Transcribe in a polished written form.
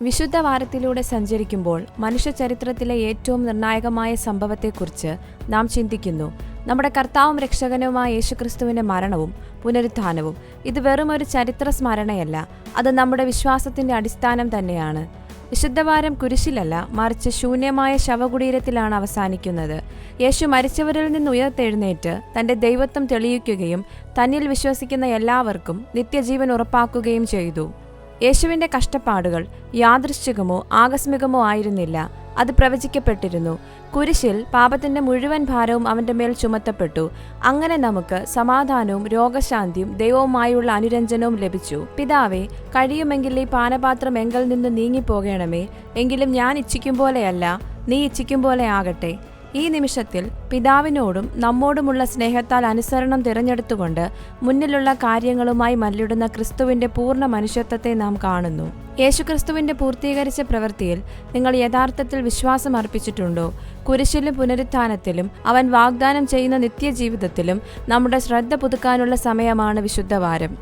വിശുദ്ധ വാരത്തിലൂടെ സഞ്ചരിക്കുമ്പോൾ മനുഷ്യ ചരിത്രത്തിലെ ഏറ്റവും നിർണായകമായ സംഭവത്തെക്കുറിച്ച് നാം ചിന്തിക്കുന്നു. നമ്മുടെ കർത്താവും രക്ഷകനുമായ യേശുക്രിസ്തുവിന്റെ മരണവും പുനരുത്ഥാനവും. ഇത് വെറും ഒരു ചരിത്ര സ്മരണയല്ല, അത് നമ്മുടെ വിശ്വാസത്തിന്റെ അടിസ്ഥാനം തന്നെയാണ്. വിശുദ്ധവാരം കുരിശിലല്ല, മറിച്ച് ശൂന്യമായ ശവകുടീരത്തിലാണ് അവസാനിക്കുന്നത്. യേശു മരിച്ചവരിൽ നിന്ന് ഉയർത്തെഴുന്നേറ്റ് തന്റെ ദൈവത്വം തെളിയിക്കുകയും തന്നിൽ വിശ്വസിക്കുന്ന എല്ലാവർക്കും നിത്യജീവൻ ഉറപ്പാക്കുകയും ചെയ്തു. യേശുവിന്റെ കഷ്ടപ്പാടുകൾ യാദൃശ്ചികമോ ആകസ്മികമോ ആയിരുന്നില്ല, അത് പ്രവചിക്കപ്പെട്ടിരുന്നു. കുരിശിൽ പാപത്തിന്റെ മുഴുവൻ ഭാരവും അവന്റെ മേൽ ചുമത്തപ്പെട്ടു. അങ്ങനെ നമുക്ക് സമാധാനവും രോഗശാന്തിയും ദൈവവുമായുള്ള അനുരഞ്ജനവും ലഭിച്ചു. പിതാവേ, കഴിയുമെങ്കിൽ ഈ പാനപാത്രം എങ്കിൽ നിന്ന് നീങ്ങിപ്പോകണമേ, എങ്കിലും ഞാൻ ഇച്ഛിക്കും പോലെയല്ല, നീ ഇച്ഛിക്കും പോലെ ആകട്ടെ. ഈ നിമിഷത്തിൽ പിതാവിനോടും നമ്മോടുമുള്ള സ്നേഹത്താൽ അനുസരണം തിരഞ്ഞെടുത്തുകൊണ്ട് മുന്നിലുള്ള കാര്യങ്ങളുമായി മല്ലിടുന്ന ക്രിസ്തുവിന്റെ പൂർണ്ണ മനുഷ്യത്വത്തെ നാം കാണുന്നു. യേശുക്രിസ്തുവിന്റെ പൂർത്തീകരിച്ച പ്രവൃത്തിയിൽ നിങ്ങൾ യഥാർത്ഥത്തിൽ വിശ്വാസം അർപ്പിച്ചിട്ടുണ്ടോ? കുരിശിലും പുനരുത്ഥാനത്തിലും അവൻ വാഗ്ദാനം ചെയ്യുന്ന നിത്യജീവിതത്തിലും നമ്മുടെ ശ്രദ്ധ പുതുക്കാനുള്ള സമയമാണ് വിശുദ്ധവാരം.